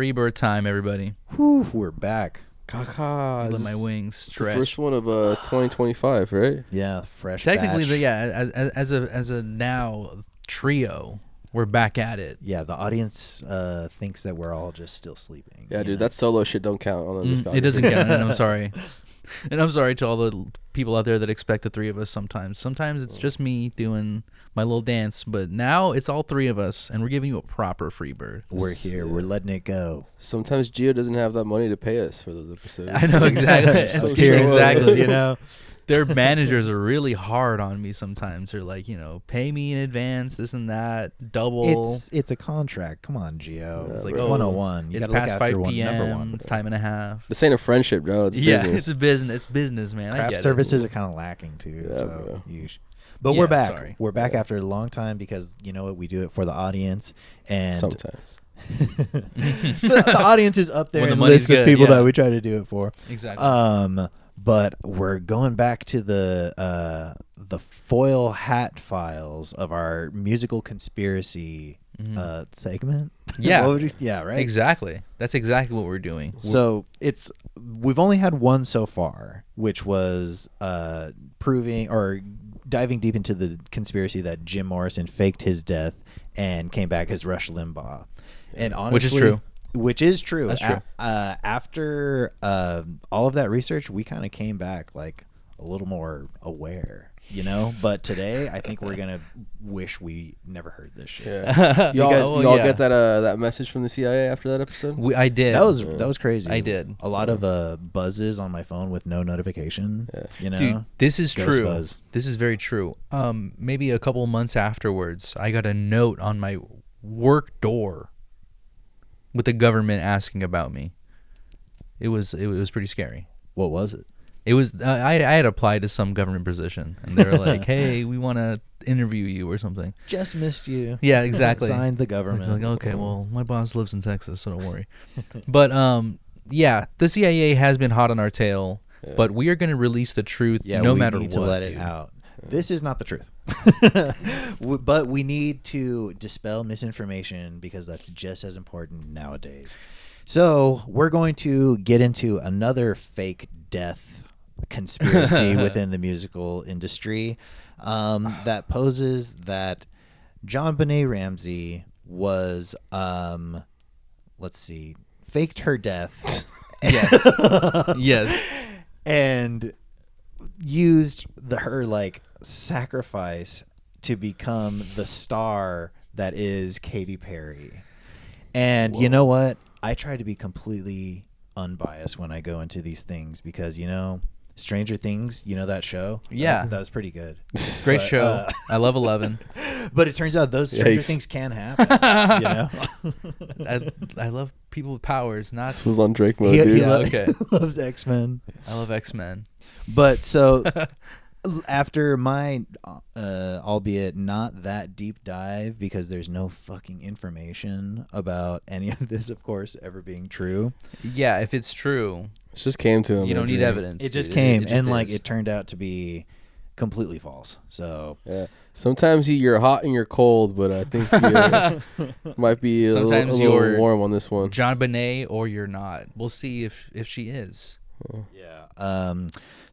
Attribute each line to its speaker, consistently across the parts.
Speaker 1: Freebird time, everybody.
Speaker 2: Whew, we're back.
Speaker 3: Kaka.
Speaker 1: Let my wings stretch.
Speaker 3: The first one of 2025, right?
Speaker 2: Yeah, fresh.
Speaker 1: Technically,
Speaker 2: batch.
Speaker 1: as a now trio, we're back at it.
Speaker 2: Yeah, the audience thinks that we're all just still sleeping.
Speaker 3: Yeah, dude,
Speaker 2: know?
Speaker 3: that solo shit don't count on this guy.
Speaker 1: It doesn't count, and I'm sorry. And I'm sorry to all the people out there that expect the three of us sometimes. Sometimes it's just me doing my little dance, but now it's all three of us, and we're giving you a proper Freebird.
Speaker 2: We're here. We're letting it go.
Speaker 3: Sometimes Gio doesn't have that money to pay us for those episodes.
Speaker 1: I know exactly.
Speaker 3: So
Speaker 2: Exactly, you know.
Speaker 1: Their managers are really hard on me sometimes. They're like, pay me in advance, this and that, double.
Speaker 2: It's a contract. Come on, Gio.
Speaker 3: Yeah,
Speaker 2: it's
Speaker 3: like,
Speaker 2: like 101. You
Speaker 1: It's
Speaker 2: got to look
Speaker 1: past
Speaker 2: after
Speaker 1: 5 p.m.
Speaker 2: number one.
Speaker 1: It's time and a half.
Speaker 3: This ain't a friendship, bro. It's business.
Speaker 1: It's a business. It's business, man. I
Speaker 2: Craft
Speaker 1: get
Speaker 2: services are kind of lacking too.
Speaker 3: Yeah,
Speaker 2: so
Speaker 3: bro.
Speaker 2: But
Speaker 1: Yeah,
Speaker 2: we're back.
Speaker 1: sorry.
Speaker 2: We're back after a long time because you know what? We do it for the audience. And
Speaker 3: Sometimes.
Speaker 2: the audience is up there
Speaker 1: When the
Speaker 2: in
Speaker 1: money's
Speaker 2: list of
Speaker 1: good,
Speaker 2: people
Speaker 1: yeah.
Speaker 2: that we try to do it for.
Speaker 1: Exactly.
Speaker 2: But we're going back to the foil hat files of our musical conspiracy segment.
Speaker 1: Yeah.
Speaker 2: What would you, yeah, right.
Speaker 1: Exactly. That's exactly what we're doing.
Speaker 2: So we've only had one so far, which was proving or diving deep into the conspiracy that Jim Morrison faked his death and came back as Rush Limbaugh. And honestly, which is true.
Speaker 1: That's true.
Speaker 2: After all of that research, we kind of came back like a little more aware, But today, I think we're gonna wish we never heard this shit.
Speaker 3: Yeah. y'all get that message from the CIA after that episode?
Speaker 1: I did.
Speaker 2: That was crazy.
Speaker 1: I did.
Speaker 2: A lot of buzzes on my phone with no notification.
Speaker 3: Yeah.
Speaker 1: Dude, this is
Speaker 2: Ghost
Speaker 1: true.
Speaker 2: buzz.
Speaker 1: This is very true. Maybe a couple months afterwards, I got a note on my work door with the government asking about me. It was pretty scary.
Speaker 2: What was it?
Speaker 1: It was I had applied to some government position, and they were like, "Hey, we want to interview you or something."
Speaker 2: Just missed you.
Speaker 1: Yeah, exactly.
Speaker 2: Signed the government.
Speaker 1: Like, okay, well, my boss lives in Texas, so don't worry. But yeah, the CIA has been hot on our tail, but we are going to release the truth no matter what.
Speaker 2: We need to let it out. This is not the truth. But we need to dispel misinformation because that's just as important nowadays. So we're going to get into another fake death conspiracy within the musical industry that poses that John Benet Ramsey was, faked her death.
Speaker 1: Yes. Yes.
Speaker 2: And used her sacrifice to become the star that is Katy Perry. And you know what? I try to be completely unbiased when I go into these things because, Stranger Things, that show?
Speaker 1: Yeah.
Speaker 2: That was pretty good.
Speaker 1: Great show. I love 11.
Speaker 2: But it turns out those Stranger Things can happen,
Speaker 1: I love people with powers, not...
Speaker 3: This was on Drake mode,
Speaker 2: He
Speaker 3: dude.
Speaker 1: okay.
Speaker 2: loves X-Men.
Speaker 1: I love X-Men.
Speaker 2: But so... After my, albeit not that deep dive, because there's no fucking information about any of this, of course, ever being true.
Speaker 1: Yeah, if it's true,
Speaker 3: It just came to him.
Speaker 1: you don't need evidence.
Speaker 2: It just
Speaker 1: dude.
Speaker 2: came,
Speaker 1: It just
Speaker 2: and
Speaker 1: is.
Speaker 2: it turned out to be completely false. So
Speaker 3: Yeah. Sometimes you're hot and you're cold, but I think you might be a
Speaker 1: Sometimes
Speaker 3: little
Speaker 1: you're
Speaker 3: warm on this one.
Speaker 1: John Benet or you're not. We'll see if she is.
Speaker 2: yeah.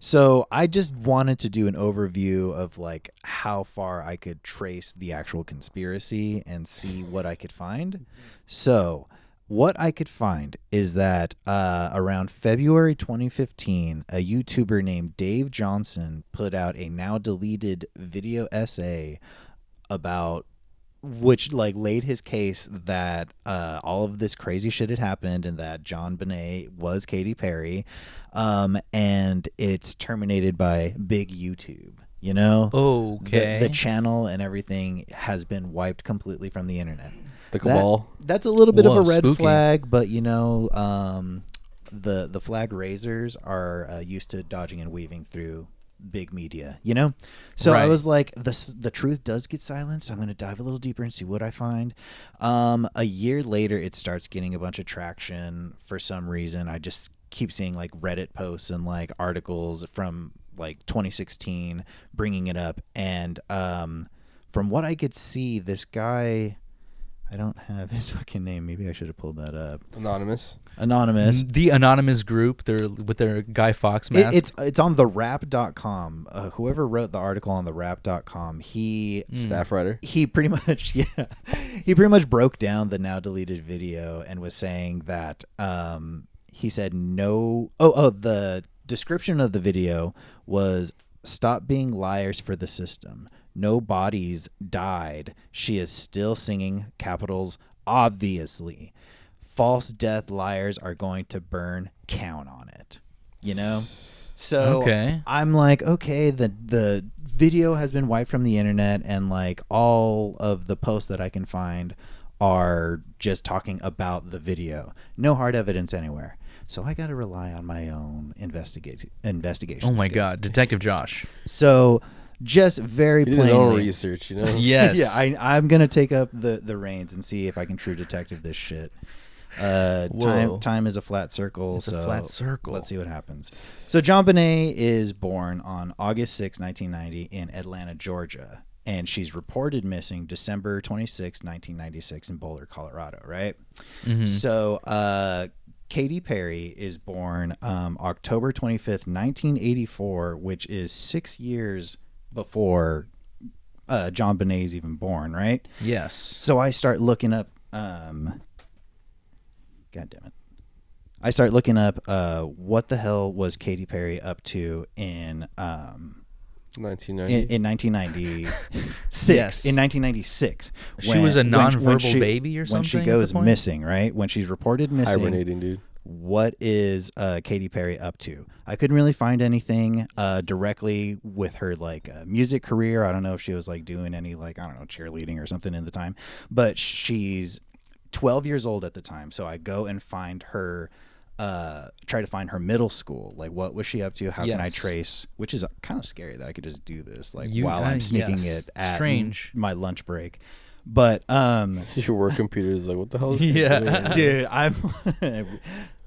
Speaker 2: So I just wanted to do an overview of how far I could trace the actual conspiracy and see what I could find. So what I could find is that around February 2015, a YouTuber named Dave Johnson put out a now deleted video essay about which laid his case that all of this crazy shit had happened and that John Benet was Katy Perry, and it's terminated by big YouTube.
Speaker 1: Okay.
Speaker 2: The channel and everything has been wiped completely from the internet.
Speaker 3: The cabal.
Speaker 2: That's a little bit of a red
Speaker 1: spooky.
Speaker 2: flag, but the flag raisers are used to dodging and weaving through big media, so
Speaker 1: Right.
Speaker 2: I was like, the truth does get silenced. I'm going to dive a little deeper and see what I find. A year later, it starts getting a bunch of traction for some reason. I just keep seeing Reddit posts and articles from 2016 bringing it up, and from what I could see, this guy, I don't have his fucking name. Maybe I should have pulled that up.
Speaker 3: Anonymous.
Speaker 2: Anonymous.
Speaker 1: The anonymous group, they're with their Guy Fawkes mask.
Speaker 2: It's on therap.com. Whoever wrote the article on therap.com,
Speaker 3: Staff writer.
Speaker 2: he pretty much he pretty much broke down the now deleted video and was saying that he said no. The description of the video was, "Stop being liars for the system. No bodies died. She is still singing, capitals, obviously. False death liars are going to burn. Count on it." You know? So
Speaker 1: Okay.
Speaker 2: I'm like, okay, the video has been wiped from the internet, and like all of the posts that I can find are just talking about the video. No hard evidence anywhere. So I got to rely on my own investigation.
Speaker 1: Oh my God, Detective Josh.
Speaker 2: So just very
Speaker 3: He did his own
Speaker 2: plainly,
Speaker 3: research, you know.
Speaker 1: Yes.
Speaker 2: yeah, I'm gonna take up the reins and see if I can true detective this shit.
Speaker 1: Whoa.
Speaker 2: Time is a flat circle,
Speaker 1: It's a
Speaker 2: so
Speaker 1: flat circle.
Speaker 2: let's see what happens. So John Bonet is born on August 6, 1990 in Atlanta, Georgia, and she's reported missing December 26, 1996 in Boulder, Colorado, right?
Speaker 1: Mhm.
Speaker 2: So Katy Perry is born October 25th, 1984, which is 6 years before John Bonet is even born, right?
Speaker 1: Yes.
Speaker 2: So I start looking up. God damn it! I start looking up what the hell was Katy Perry up to in
Speaker 3: 1990.
Speaker 2: in 1996.
Speaker 1: Yes.
Speaker 2: In 1996,
Speaker 1: She was a nonverbal
Speaker 2: she-
Speaker 1: baby or
Speaker 2: when she
Speaker 1: something at
Speaker 2: goes
Speaker 1: the point?
Speaker 2: missing, right? When she's reported missing,
Speaker 3: Hibernating, dude.
Speaker 2: what is Katy Perry up to? I couldn't really find anything directly with her like music career. I don't know if she was like doing any like, I don't know, cheerleading or something in the time, but she's 12 years old at the time. So I go and find her, try to find her middle school. Like, what was she up to? How can I
Speaker 1: Yes.
Speaker 2: trace? Which is kind of scary that I could just do this like
Speaker 1: You-
Speaker 2: while I'm sneaking
Speaker 1: yes.
Speaker 2: it at
Speaker 1: Strange.
Speaker 2: my lunch break. But
Speaker 3: Your work computer is like, what the hell is
Speaker 1: Yeah.
Speaker 3: this doing?
Speaker 2: dude,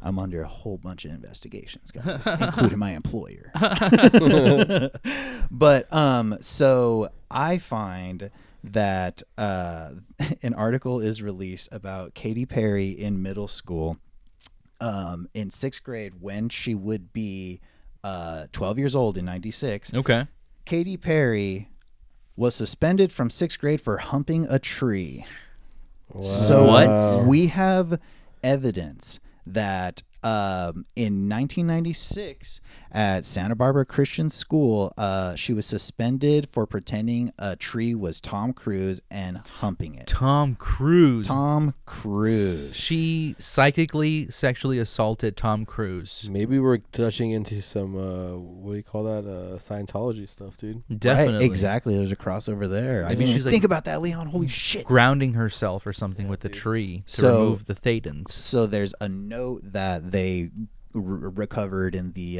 Speaker 2: I'm under a whole bunch of investigations, guys, including my employer. But so I find that an article is released about Katy Perry in middle school in 6th grade when she would be 12 years old in 96.
Speaker 1: Okay.
Speaker 2: Katy Perry was suspended from 6th grade for humping a tree.
Speaker 3: Wow.
Speaker 2: So
Speaker 1: What?
Speaker 2: we have evidence that in 1996 at Santa Barbara Christian School, she was suspended for pretending a tree was Tom Cruise and humping it.
Speaker 1: Tom Cruise.
Speaker 2: Tom Cruise.
Speaker 1: She psychically sexually assaulted Tom Cruise.
Speaker 3: Maybe we're touching into some, what do you call that? Scientology stuff, dude.
Speaker 1: Definitely.
Speaker 2: Right, exactly. There's a crossover there. I
Speaker 1: Maybe
Speaker 2: didn't
Speaker 1: she's
Speaker 2: even
Speaker 1: like-
Speaker 2: think about that, Leon. Holy shit.
Speaker 1: Grounding herself or something with the tree to
Speaker 2: So-
Speaker 1: remove the thetans.
Speaker 2: So there's a note that they recovered in the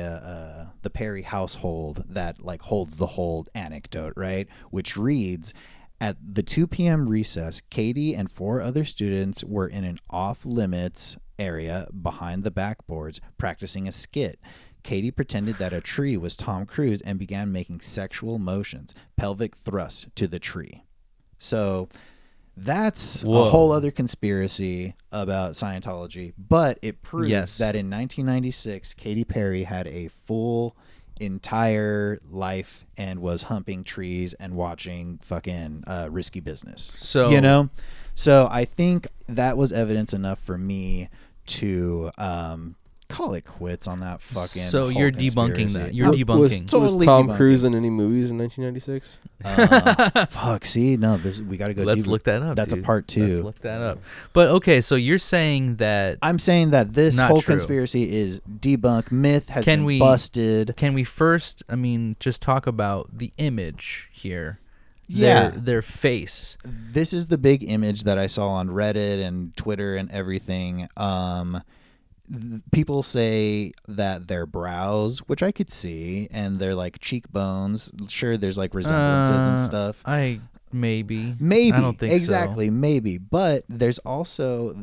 Speaker 2: Perry household that like holds the whole anecdote, right? Which reads, at the 2 p.m. recess, Katy and 4 other students were in an off-limits area behind the backboards practicing a skit. Katy pretended that a tree was Tom Cruise and began making sexual motions, pelvic thrusts to the tree. So that's
Speaker 1: Whoa.
Speaker 2: a whole other conspiracy about Scientology, but it proves
Speaker 1: Yes.
Speaker 2: that in 1996, Katy Perry had a full entire life and was humping trees and watching fucking Risky Business.
Speaker 1: So-
Speaker 2: you know, so I think that was evidence enough for me to call it quits on that fucking.
Speaker 1: So
Speaker 2: whole
Speaker 1: you're debunking
Speaker 2: conspiracy.
Speaker 1: that. You're
Speaker 2: Oh,
Speaker 1: debunking.
Speaker 3: Was
Speaker 2: Totally
Speaker 3: Tom
Speaker 2: debunking.
Speaker 3: Cruise in any movies in 1996?
Speaker 2: Fuck. See, no, we got to go.
Speaker 1: Let's
Speaker 2: deep.
Speaker 1: look that up.
Speaker 2: That's
Speaker 1: dude.
Speaker 2: a part 2.
Speaker 1: Let's look that up. But okay, so you're saying that
Speaker 2: I'm saying that this
Speaker 1: Not
Speaker 2: whole
Speaker 1: true.
Speaker 2: conspiracy is debunked. Myth has
Speaker 1: Can
Speaker 2: been
Speaker 1: we-
Speaker 2: busted.
Speaker 1: can we first, just talk about the image here?
Speaker 2: Yeah.
Speaker 1: Their face.
Speaker 2: This is the big image that I saw on Reddit and Twitter and everything. People say that their brows, which I could see, and their like cheekbones. Sure, there's like resemblances and stuff.
Speaker 1: Maybe.
Speaker 2: Maybe.
Speaker 1: I don't think so.
Speaker 2: exactly. Maybe. But there's also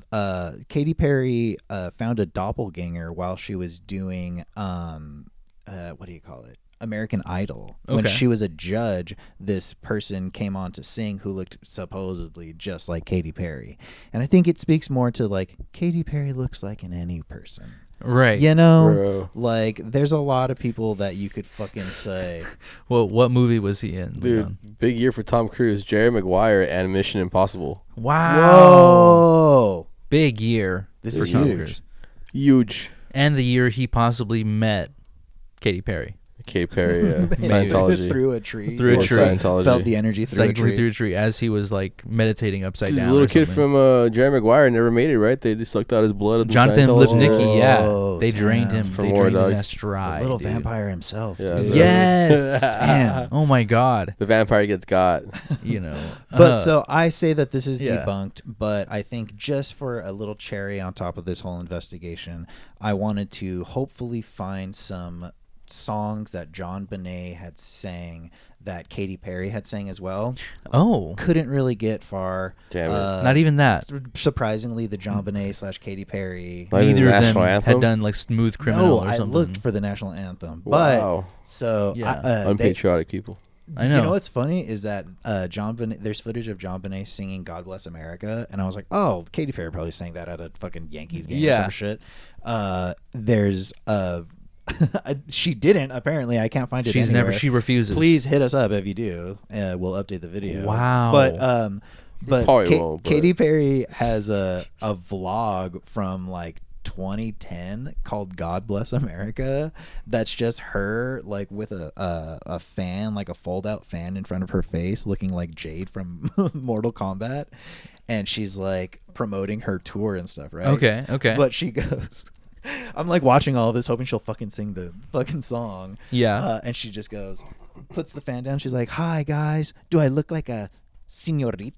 Speaker 2: Katy Perry found a doppelganger while she was doing what do you call it? American Idol. When
Speaker 1: Okay.
Speaker 2: she was a judge, this person came on to sing who looked supposedly just like Katy Perry. And I think it speaks more to like Katy Perry looks like an any person.
Speaker 1: Right.
Speaker 2: You know,
Speaker 3: Bro.
Speaker 2: like there's a lot of people that you could fucking say.
Speaker 1: Well, what movie was he in?
Speaker 3: Dude,
Speaker 1: Leon?
Speaker 3: big year for Tom Cruise, Jerry Maguire, and Mission Impossible.
Speaker 1: Wow.
Speaker 2: Whoa.
Speaker 1: Big year.
Speaker 2: This
Speaker 1: for
Speaker 2: is
Speaker 1: Tom
Speaker 2: huge.
Speaker 1: Cruise.
Speaker 3: Huge.
Speaker 1: And the year he possibly met Katy Perry.
Speaker 3: Katy Perry,
Speaker 1: Maybe.
Speaker 3: Scientology.
Speaker 2: Through a tree.
Speaker 1: Through a
Speaker 2: Or
Speaker 1: tree.
Speaker 3: Scientology.
Speaker 2: Felt the energy through a
Speaker 1: Cycling
Speaker 2: tree.
Speaker 1: through a tree as he was like meditating upside
Speaker 3: Dude,
Speaker 1: down.
Speaker 3: the little
Speaker 1: or
Speaker 3: kid
Speaker 1: something.
Speaker 3: from Jerry Maguire never made it, right? They sucked out his blood. Of
Speaker 1: Jonathan
Speaker 3: the Scientology.
Speaker 1: Lipnicki, yeah.
Speaker 2: Whoa,
Speaker 1: They drained him.
Speaker 2: damn.
Speaker 3: For
Speaker 1: They
Speaker 3: more,
Speaker 1: drained his
Speaker 3: dog.
Speaker 1: ass dry.
Speaker 2: The little
Speaker 1: dude.
Speaker 2: vampire himself.
Speaker 3: Yeah,
Speaker 2: dude.
Speaker 3: the-
Speaker 1: Yes.
Speaker 2: Damn.
Speaker 1: Oh my God.
Speaker 3: The vampire gets got.
Speaker 1: You know.
Speaker 2: But so I say that this is
Speaker 1: yeah.
Speaker 2: debunked, but I think just for a little cherry on top of this whole investigation, I wanted to hopefully find some songs that John Bonet had sang that Katy Perry had sang as well.
Speaker 1: Oh.
Speaker 2: Couldn't really get far.
Speaker 3: Damn it.
Speaker 1: Not even that.
Speaker 2: Surprisingly, the John Bonet / Katy Perry.
Speaker 3: Not even
Speaker 1: Neither
Speaker 3: the
Speaker 1: of them
Speaker 3: national anthem?
Speaker 1: had done like Smooth Criminal
Speaker 2: No,
Speaker 1: or
Speaker 2: I
Speaker 1: something.
Speaker 2: looked for the national anthem, but
Speaker 3: Wow.
Speaker 2: so
Speaker 1: Yeah.
Speaker 2: they,
Speaker 3: Unpatriotic people.
Speaker 1: I know.
Speaker 2: You know what's funny is that John Bonet, there's footage of John Bonet singing "God Bless America," and I was like, "Oh, Katy Perry probably sang that at a fucking Yankees game or
Speaker 1: Yeah.
Speaker 2: some shit." There's she didn't apparently. I can't find it.
Speaker 1: She's
Speaker 2: anywhere.
Speaker 1: never. She refuses.
Speaker 2: Please hit us up if you do. We'll update the video.
Speaker 1: Wow.
Speaker 2: But
Speaker 3: Probably won't, but-
Speaker 2: Katy Perry has a vlog from like 2010 called "God Bless America." That's just her like with a fan, like a fold out fan in front of her face, looking like Jade from Mortal Kombat, and she's like promoting her tour and stuff, right?
Speaker 1: Okay. Okay.
Speaker 2: But she goes. I'm like watching all of this, hoping she'll fucking sing the fucking song.
Speaker 1: Yeah.
Speaker 2: And she just goes, puts the fan down. She's like, "Hi guys, do I look like a señorita?"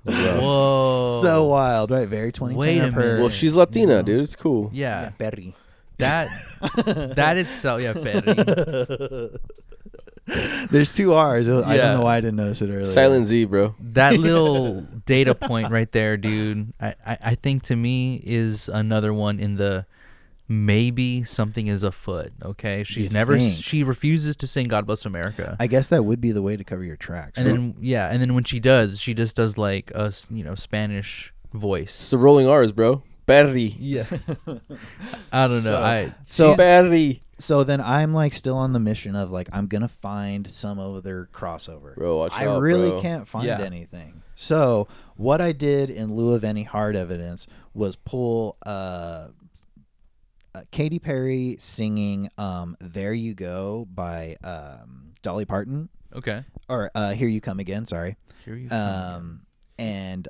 Speaker 1: Whoa.
Speaker 2: So wild, right? Very 2010
Speaker 1: Wait a
Speaker 2: of her.
Speaker 1: minute.
Speaker 3: Well, she's Latina, dude. It's cool.
Speaker 1: Yeah.
Speaker 2: Perry.
Speaker 1: That. That itself. Yeah. Perry.
Speaker 2: There's two R's. I
Speaker 1: Yeah.
Speaker 2: don't know why I didn't notice it earlier.
Speaker 3: Silent Z, bro.
Speaker 1: That little data point right there, dude. I think to me is another one in the maybe something is afoot. Okay, she's
Speaker 2: You
Speaker 1: never.
Speaker 2: think?
Speaker 1: She refuses to sing "God Bless America."
Speaker 2: I guess that would be the way to cover your tracks.
Speaker 1: And
Speaker 2: right?
Speaker 1: then and then when she does, she just does like a Spanish
Speaker 3: It's
Speaker 1: voice.
Speaker 3: the rolling R's, bro. Perry.
Speaker 1: Yeah. I don't know.
Speaker 2: So-
Speaker 3: Perry.
Speaker 2: So then I'm like still on the mission of like I'm gonna find some other crossover.
Speaker 3: Bro, watch
Speaker 2: I
Speaker 3: out,
Speaker 2: really
Speaker 3: bro.
Speaker 2: can't find
Speaker 1: Yeah.
Speaker 2: anything. So what I did in lieu of any hard evidence was pull Katy Perry singing "There You Go" by Dolly Parton,
Speaker 1: Okay.
Speaker 2: or "Here You Come Again." Sorry.
Speaker 1: Here you go.
Speaker 2: And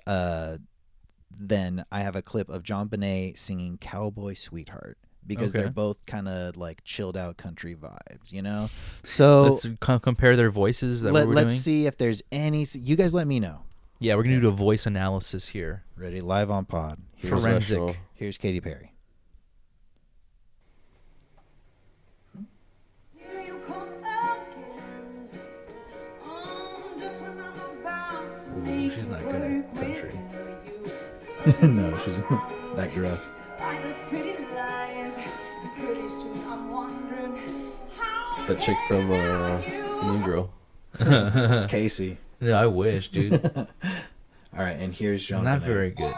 Speaker 2: then I have a clip of John Bonet singing "Cowboy Sweetheart." Because
Speaker 1: Okay.
Speaker 2: they're both kind of like chilled out country vibes, you know? So
Speaker 1: Let's compare their voices that we're
Speaker 2: let's
Speaker 1: doing.
Speaker 2: see if there's any. You guys let me know.
Speaker 1: Yeah, we're gonna do a voice analysis here.
Speaker 2: Ready? Live on pod.
Speaker 1: Forensic.
Speaker 3: Professional.
Speaker 2: Here's Katy Perry.
Speaker 4: Here you come again. Just when I'm about to make
Speaker 1: she's not
Speaker 4: it
Speaker 1: good at
Speaker 4: work
Speaker 1: country.
Speaker 4: with you.
Speaker 2: No, she's that gruff.
Speaker 4: By those pretty lies, pretty soon I'm wondering how
Speaker 3: That chick from Mean Girl.
Speaker 2: Casey.
Speaker 1: Yeah, I wish, dude.
Speaker 2: All right, and here's John.
Speaker 1: Not
Speaker 2: Bonet.
Speaker 1: very good.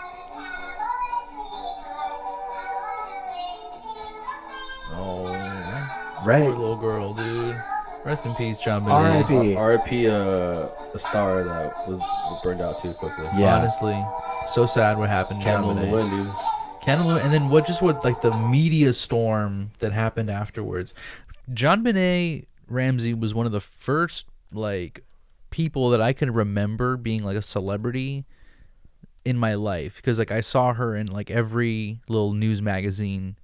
Speaker 1: Oh,
Speaker 2: Right.
Speaker 1: poor little girl, dude. Rest in peace, John Bonet.
Speaker 2: R.I.P.
Speaker 3: R.I.P. A star that was burned out too quickly.
Speaker 2: Yeah.
Speaker 1: Honestly, so sad what happened to John
Speaker 3: Candle in the
Speaker 1: Bonet.
Speaker 3: wind, dude.
Speaker 1: Candle, and then what like the media storm that happened afterwards. John Bonet Ramsey was one of the first like people that I can remember being like a celebrity in my life, because like I saw her in like every little news magazine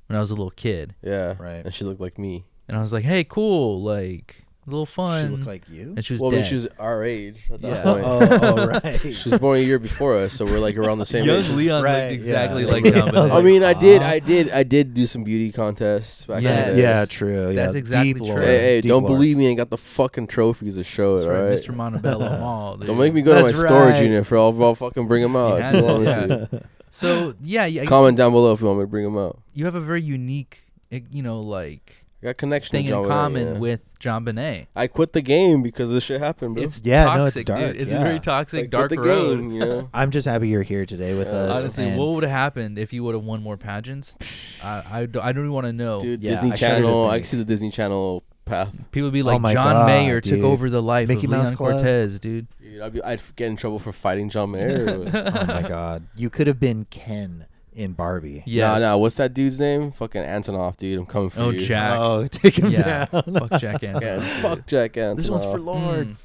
Speaker 1: when I was a little kid,
Speaker 3: Yeah.
Speaker 2: Right.
Speaker 3: And she looked like me.
Speaker 1: and I was like, hey, cool, like a little fun.
Speaker 2: She looked like you.
Speaker 1: and she was
Speaker 3: Well, I mean,
Speaker 1: dead.
Speaker 3: she was our age at that
Speaker 1: Yeah.
Speaker 3: point.
Speaker 2: Oh, right.
Speaker 3: She was born a year before us, so we're like around the same
Speaker 1: Young
Speaker 3: age.
Speaker 1: Leon
Speaker 2: Right,
Speaker 1: looked exactly
Speaker 2: yeah.
Speaker 1: like John
Speaker 2: I was
Speaker 1: Bonet.
Speaker 3: I mean,
Speaker 2: Aw.
Speaker 3: I did do some beauty contests back
Speaker 1: Yes.
Speaker 3: in the day.
Speaker 2: Yeah, true.
Speaker 1: That's
Speaker 2: yeah.
Speaker 1: exactly
Speaker 2: Deep
Speaker 1: true.
Speaker 2: lore.
Speaker 3: Hey,
Speaker 2: Deep
Speaker 3: don't
Speaker 2: lore.
Speaker 3: believe me. I got the fucking trophies to show it,
Speaker 1: That's right,
Speaker 3: all right?
Speaker 1: Mr. Montebello Mall. Dude.
Speaker 3: Don't make me go to my
Speaker 2: That's
Speaker 3: storage
Speaker 2: right.
Speaker 3: unit, for I'll fucking bring them out.
Speaker 1: You
Speaker 3: If you
Speaker 1: had
Speaker 3: want me
Speaker 1: to,
Speaker 3: to.
Speaker 1: So yeah, I guess
Speaker 3: Comment down below if you want me to bring them out.
Speaker 1: you have a very unique like
Speaker 3: I got connection
Speaker 1: thing
Speaker 3: to John
Speaker 1: in
Speaker 3: Bonet,
Speaker 1: common
Speaker 3: yeah.
Speaker 1: with John Bonet.
Speaker 3: I quit the game because this shit happened, bro.
Speaker 1: It's
Speaker 2: Yeah,
Speaker 1: toxic,
Speaker 2: no, it's
Speaker 1: dude.
Speaker 2: dark,
Speaker 1: It's
Speaker 2: yeah.
Speaker 1: a very toxic,
Speaker 3: Like,
Speaker 1: dark
Speaker 3: quit the
Speaker 1: road.
Speaker 3: game, you know.
Speaker 2: I'm just happy you're here today with us.
Speaker 1: Honestly,
Speaker 2: and
Speaker 1: what would have happened if you would have won more pageants? I don't even want to know.
Speaker 3: Dude,
Speaker 2: Yeah,
Speaker 3: Disney
Speaker 2: I shudder to
Speaker 3: Channel. I
Speaker 2: think.
Speaker 3: can see the Disney Channel path.
Speaker 1: People would be
Speaker 2: Oh
Speaker 1: like,
Speaker 2: my
Speaker 1: John
Speaker 2: God,
Speaker 1: Mayer took
Speaker 2: dude.
Speaker 1: over the life
Speaker 2: Mickey
Speaker 1: of
Speaker 2: Mouse
Speaker 1: Leon
Speaker 2: Club?
Speaker 1: Cortez, dude.
Speaker 3: Dude, I'd get in trouble for fighting John Mayer.
Speaker 2: oh my God, you could have been Ken in Barbie.
Speaker 1: Yes.
Speaker 3: Nah, what's that dude's name? Fucking Antonoff, dude. I'm coming for
Speaker 1: Oh,
Speaker 3: you.
Speaker 1: Jack.
Speaker 2: Oh, take him
Speaker 1: Yeah.
Speaker 2: down.
Speaker 1: Fuck Jack Antonoff.
Speaker 3: Yeah, fuck Jack Antonoff.
Speaker 2: This one's for Lord.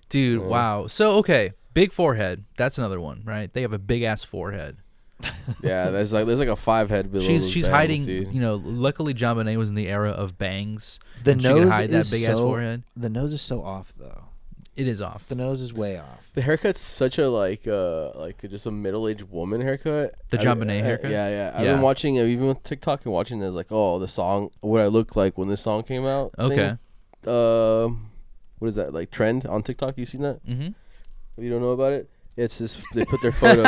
Speaker 1: Dude,
Speaker 3: Yeah.
Speaker 1: wow. So, okay, big forehead. That's another one, right? They have a big ass forehead.
Speaker 3: Yeah, there's like a 5-head below.
Speaker 1: She's
Speaker 3: those
Speaker 1: she's
Speaker 3: bangs,
Speaker 1: hiding.
Speaker 3: dude.
Speaker 1: Luckily, John Bonet was in the era of bangs.
Speaker 2: The
Speaker 1: and she could
Speaker 2: nose
Speaker 1: hide that
Speaker 2: is
Speaker 1: big ass
Speaker 2: so.
Speaker 1: forehead.
Speaker 2: The nose is so off though.
Speaker 1: It is off.
Speaker 2: The nose is way off.
Speaker 3: The haircut's such a like just a middle-aged woman haircut.
Speaker 1: The John Bonet haircut?
Speaker 3: Yeah. I've
Speaker 1: Yeah.
Speaker 3: been watching even with TikTok and watching this like, oh, the song, what I looked like when this song came out.
Speaker 1: Okay.
Speaker 3: What is that, like, trend on TikTok? You seen that?
Speaker 1: Mm-hmm.
Speaker 3: You don't know about it? It's just they put their photos.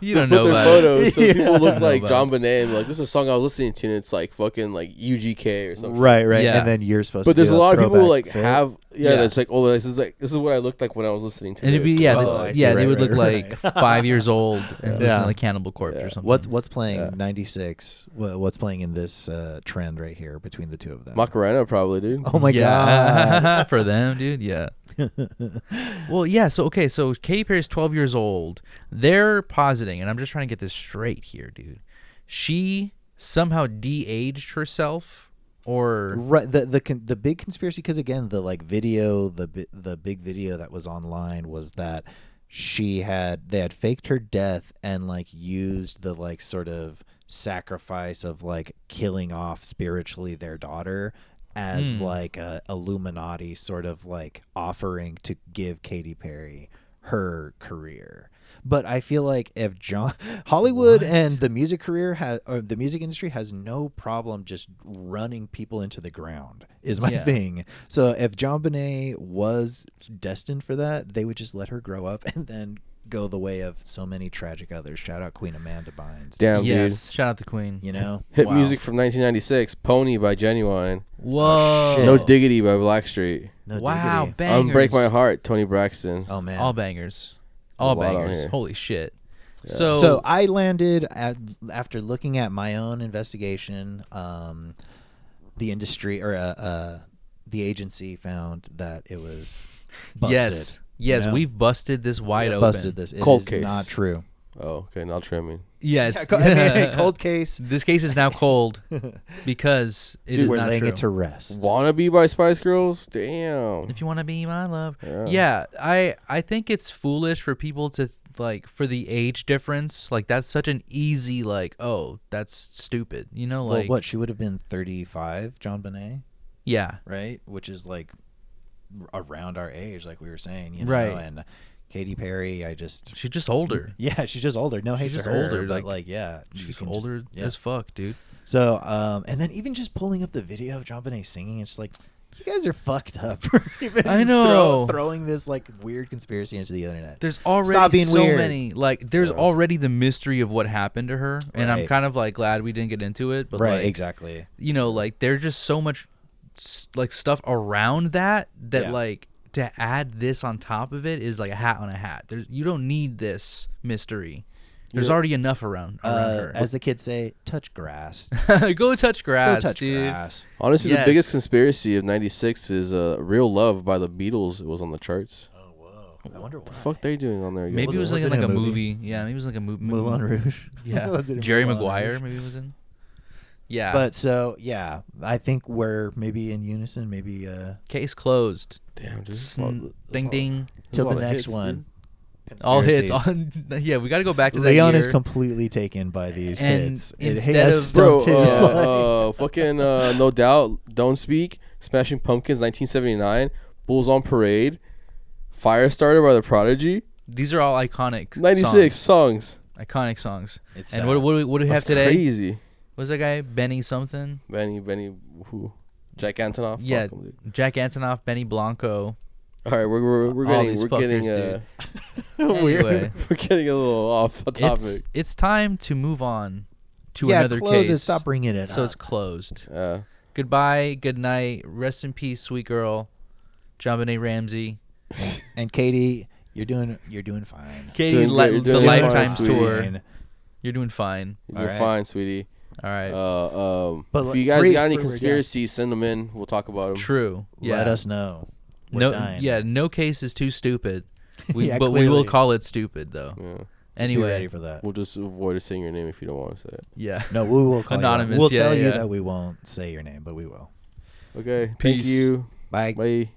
Speaker 1: You don't
Speaker 3: put
Speaker 1: know
Speaker 3: their
Speaker 1: about
Speaker 3: photos so
Speaker 2: Yeah.
Speaker 3: people look
Speaker 1: Know
Speaker 3: like
Speaker 1: about
Speaker 3: John
Speaker 1: it.
Speaker 3: Bonet and like, this is a song I was listening to and it's like fucking like UGK or something.
Speaker 2: Right, right.
Speaker 1: Yeah.
Speaker 2: And then you're supposed
Speaker 3: But
Speaker 2: to.
Speaker 3: there's
Speaker 2: do
Speaker 3: a lot of people
Speaker 2: throwback
Speaker 3: like
Speaker 2: fit.
Speaker 3: have
Speaker 1: Yeah.
Speaker 3: that's like, oh, this is what I looked like when I was listening to
Speaker 1: And it'd
Speaker 3: this.
Speaker 1: be
Speaker 2: Oh, I see.
Speaker 1: they
Speaker 2: Right,
Speaker 1: would
Speaker 2: right,
Speaker 1: look
Speaker 2: right.
Speaker 1: like 5 years old and
Speaker 2: Yeah.
Speaker 1: listen to like Cannibal Corpse
Speaker 3: Yeah.
Speaker 1: or something.
Speaker 2: What's playing
Speaker 3: Yeah.
Speaker 2: 96? What's playing in this trend right here between the two of them?
Speaker 3: Macarena probably, dude.
Speaker 2: Oh my God.
Speaker 1: God. For them, dude, yeah. Well, yeah, so Katy Perry's 12 years old. They're positing, and I'm just trying to get this straight here, dude. She somehow de-aged herself, or
Speaker 2: Right, the big conspiracy, because again, the like video, the big video that was online was that they had faked her death and like used the like sort of sacrifice of like killing off spiritually their daughter as like a Illuminati sort of like offering to give Katy Perry her career. But I feel like if Hollywood
Speaker 1: What?
Speaker 2: and the music the music industry has no problem just running people into the ground is my
Speaker 1: Yeah.
Speaker 2: thing. So if John Bonet was destined for that, they would just let her grow up and then go the way of so many tragic others. Shout out Queen Amanda Bynes.
Speaker 3: Damn,
Speaker 1: yes, shout out to Queen.
Speaker 2: You know?
Speaker 3: dude. Hit
Speaker 1: Wow.
Speaker 3: music from 1996, Pony by Genuine.
Speaker 1: Whoa,
Speaker 2: shit.
Speaker 3: No Diggity by Blackstreet.
Speaker 2: No
Speaker 1: wow,
Speaker 2: diggity.
Speaker 1: bangers.
Speaker 3: Unbreak My Heart, Tony Braxton.
Speaker 2: Oh man.
Speaker 1: All bangers, all
Speaker 3: a lot on
Speaker 1: bangers.
Speaker 3: here.
Speaker 1: Holy shit.
Speaker 3: Yeah.
Speaker 2: So I landed after looking at my own investigation. The industry or the agency found that it was busted.
Speaker 1: yes,
Speaker 2: you know?
Speaker 1: we've busted this wide
Speaker 2: We
Speaker 1: open.
Speaker 2: busted this. It
Speaker 3: Cold
Speaker 2: is
Speaker 3: case.
Speaker 2: not true.
Speaker 3: Oh, okay, not trimming.
Speaker 1: Yeah, it's,
Speaker 2: Cold case.
Speaker 1: This case is now cold because it
Speaker 3: Dude,
Speaker 1: is
Speaker 2: We're
Speaker 1: not
Speaker 2: laying
Speaker 1: true.
Speaker 2: it to rest.
Speaker 3: Wannabe by Spice Girls? Damn.
Speaker 1: If you want to be my love,
Speaker 3: Yeah.
Speaker 1: yeah, I think it's foolish for people to like for the age difference. Like that's such an easy like, oh, that's stupid. You know,
Speaker 2: Well,
Speaker 1: like
Speaker 2: what she would have been 35, John Bonet,
Speaker 1: yeah,
Speaker 2: right? Which is like around our age, like we were saying, you know.
Speaker 1: Right.
Speaker 2: And Katy Perry,
Speaker 1: she's just older.
Speaker 2: yeah, she's just older. No hate
Speaker 1: She's
Speaker 2: to
Speaker 1: just
Speaker 2: her,
Speaker 1: older,
Speaker 2: but
Speaker 1: like,
Speaker 2: like yeah, you
Speaker 1: She's
Speaker 2: can just-
Speaker 1: older
Speaker 2: yeah.
Speaker 1: as fuck, dude.
Speaker 2: So, and then even just pulling up the video of John Bonet singing, it's like, you guys are fucked up for even
Speaker 1: I know.
Speaker 2: throwing this like weird conspiracy into the internet.
Speaker 1: There's already
Speaker 2: Stop being
Speaker 1: so
Speaker 2: weird.
Speaker 1: many like there's already the mystery of what happened to her, and I'm
Speaker 2: Right.
Speaker 1: kind of like glad we didn't get into it, but
Speaker 2: Right,
Speaker 1: like
Speaker 2: exactly.
Speaker 1: you know, like there's just so much like stuff around that
Speaker 2: Yeah.
Speaker 1: like to add this on top of it is like a hat on a hat. You don't need this mystery. There's
Speaker 3: Yeah.
Speaker 1: already enough around her.
Speaker 2: As the kids say, touch grass.
Speaker 1: Go touch grass,
Speaker 2: Go touch
Speaker 1: dude.
Speaker 2: grass.
Speaker 3: Honestly,
Speaker 1: Yes.
Speaker 3: the biggest conspiracy of 96 is Real Love by the Beatles. It was on the charts.
Speaker 2: Oh, whoa. I wonder why.
Speaker 3: What the fuck they doing on there? again?
Speaker 1: Maybe
Speaker 2: Was
Speaker 1: it
Speaker 2: it-
Speaker 1: was
Speaker 2: was
Speaker 1: like,
Speaker 2: it
Speaker 1: like
Speaker 2: in
Speaker 1: a
Speaker 2: a
Speaker 1: movie.
Speaker 2: movie?
Speaker 1: Yeah, maybe it was like a movie.
Speaker 2: Moulin Rouge.
Speaker 1: Yeah,
Speaker 2: Was it in
Speaker 1: Jerry
Speaker 2: Moulin
Speaker 1: Maguire
Speaker 2: Rouge?
Speaker 1: maybe was in. Yeah,
Speaker 2: But so, yeah, I think we're maybe in unison, maybe
Speaker 1: case closed.
Speaker 3: Damn, dude.
Speaker 1: Ding ding.
Speaker 2: till
Speaker 3: a
Speaker 2: the
Speaker 3: lot of
Speaker 2: next
Speaker 3: hits,
Speaker 2: one.
Speaker 3: dude.
Speaker 1: All hits.
Speaker 2: Conspiracies.
Speaker 1: Yeah, we got to go back to that
Speaker 2: Leon
Speaker 1: year.
Speaker 2: is completely taken by these
Speaker 1: And
Speaker 2: hits.
Speaker 1: instead
Speaker 2: has
Speaker 1: of-
Speaker 3: Bro,
Speaker 2: stumped his
Speaker 3: fucking No Doubt, Don't Speak, Smashing Pumpkins, 1979, Bulls on Parade, Firestarter by The Prodigy,
Speaker 1: These are all iconic.
Speaker 3: 96 songs.
Speaker 1: iconic songs.
Speaker 2: It's
Speaker 1: And
Speaker 2: sad.
Speaker 1: what do we have
Speaker 3: That's
Speaker 1: today?
Speaker 3: crazy.
Speaker 1: What's that guy? Benny something?
Speaker 3: Benny, who? Jack Antonoff?
Speaker 1: Yeah,
Speaker 3: Fuck 'em, dude.
Speaker 1: Jack Antonoff, Benny Blanco.
Speaker 3: All right, we're
Speaker 1: All
Speaker 3: getting
Speaker 1: these
Speaker 3: we're getting
Speaker 1: fuckers,
Speaker 2: Weird.
Speaker 1: Anyway,
Speaker 3: we're getting a little off topic.
Speaker 1: it's time to move on to another
Speaker 2: close
Speaker 1: case.
Speaker 2: it. Stop bringing it
Speaker 1: So
Speaker 2: up.
Speaker 1: it's closed.
Speaker 3: Yeah.
Speaker 1: Goodbye, good night, rest in peace, sweet girl, JonBenet Ramsey.
Speaker 2: And Katie, you're doing fine.
Speaker 1: Katy,
Speaker 3: Doing great. You're
Speaker 1: the
Speaker 3: doing
Speaker 1: Lifetime
Speaker 3: fine,
Speaker 1: tour.
Speaker 2: Fine.
Speaker 1: You're doing fine.
Speaker 3: You're
Speaker 2: All right.
Speaker 3: fine, sweetie.
Speaker 1: All right.
Speaker 2: But
Speaker 3: If you guys
Speaker 2: free-
Speaker 3: got any
Speaker 2: free- yeah.
Speaker 3: conspiracies, send them in. We'll talk about them.
Speaker 1: True. Yeah.
Speaker 2: Let us know. We're
Speaker 1: No.
Speaker 2: dying.
Speaker 1: Yeah. No case is too stupid.
Speaker 2: Yeah,
Speaker 1: But we will
Speaker 2: clearly.
Speaker 1: call it stupid though.
Speaker 3: Yeah.
Speaker 2: Just be
Speaker 1: Anyway.
Speaker 2: ready for that.
Speaker 3: We'll just avoid saying your name if you don't want to say it.
Speaker 1: Yeah.
Speaker 2: No, we will call
Speaker 1: Anonymous,
Speaker 2: you. We'll
Speaker 1: yeah,
Speaker 2: tell you
Speaker 1: yeah.
Speaker 2: that we won't say your name, but we will.
Speaker 3: Okay.
Speaker 1: Peace.
Speaker 3: Thank you.
Speaker 2: Bye.
Speaker 3: Bye.